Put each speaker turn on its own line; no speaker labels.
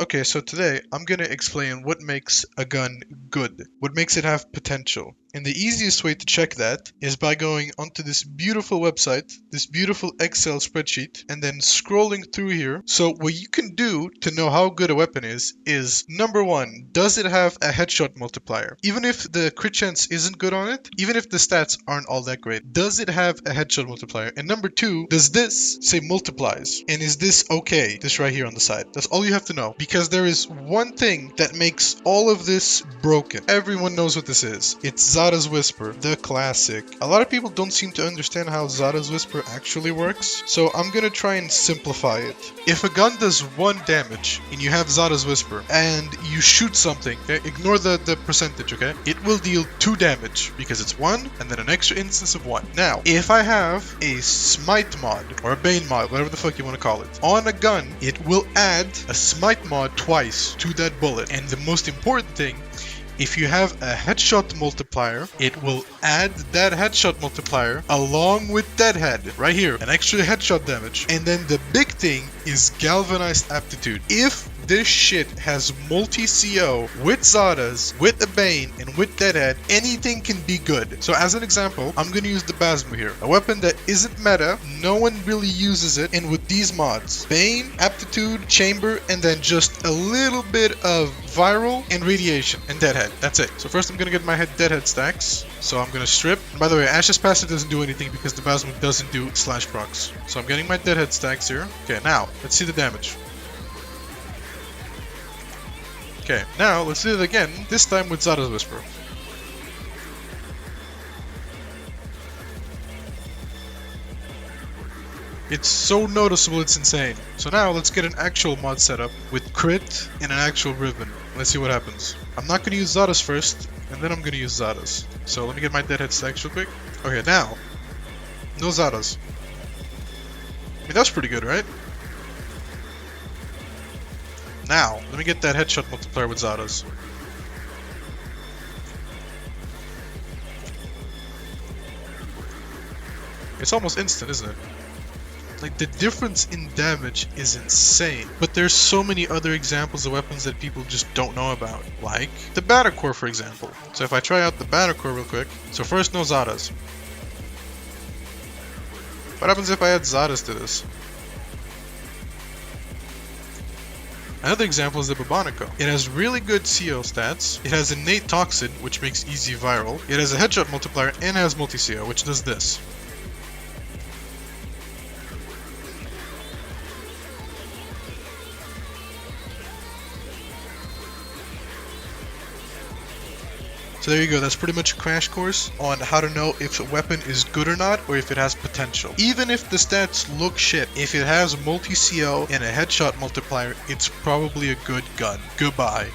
Okay, so today I'm gonna explain what makes a gun good, what makes it have potential. And the easiest way to check that is by going onto this beautiful website, this beautiful Excel spreadsheet, and then scrolling through here. So what you can do to know how good a weapon is number one, does it have a headshot multiplier? Even if the crit chance isn't good on it, even if the stats aren't all that great, does it have a headshot multiplier? And number two, does this say multiplies? And is this okay? This right here on the side. That's all you have to know. Because there is one thing that makes all of this broken. Everyone knows what this is. It's Zada's Whisper, the classic. A lot of people don't seem to understand how Zada's Whisper actually works, so I'm gonna try and simplify it. If a gun does 1 damage and you have Zada's Whisper and you shoot something, okay, ignore the percentage, okay, it will deal 2 damage because it's 1 and then an extra instance of 1. Now, if I have a Smite mod or a Bane mod, whatever the fuck you want to call it, on a gun, it will add a Smite mod twice to that bullet. And the most important thing, if you have a headshot multiplier, it will add that headshot multiplier along with deadhead, right here, an extra headshot damage. And then the big thing is galvanized aptitude. If this shit has multi-CO with Zadas, with a Bane, and with Deadhead, anything can be good. So as an example, I'm going to use the Basmo here. A weapon that isn't meta, no one really uses it, and with these mods, Bane, Aptitude, Chamber, and then just a little bit of Viral and Radiation, and Deadhead. That's it. So first I'm going to get my Deadhead stacks. So I'm going to strip. And by the way, Ash's passive doesn't do anything because the Basmo doesn't do slash procs. So I'm getting my Deadhead stacks here. Okay, now, let's see the damage. Okay, now let's do it again, this time with Zada's Whisper. It's so noticeable, it's insane. So now let's get an actual mod setup with crit and an actual ribbon. Let's see what happens. I'm not going to use Zada's first, and then I'm going to use Zada's. So let me get my Deadhead stacks real quick. Okay, now, no Zada's. I mean, that's pretty good, right? Now, let me get that headshot multiplier with Zada's. It's almost instant, isn't it? Like, the difference in damage is insane. But there's so many other examples of weapons that people just don't know about. Like, the Battercore, for example. So if I try out the Battercore real quick. So first, no Zada's. What happens if I add Zada's to this? Another example is the Babonico. It has really good CO stats, it has innate toxin, which makes easy viral, it has a headshot multiplier, and has multi-CO, which does this. So there you go, that's pretty much a crash course on how to know if a weapon is good or not, or if it has potential. Even if the stats look shit, if it has multi-CO and a headshot multiplier, it's probably a good gun. Goodbye.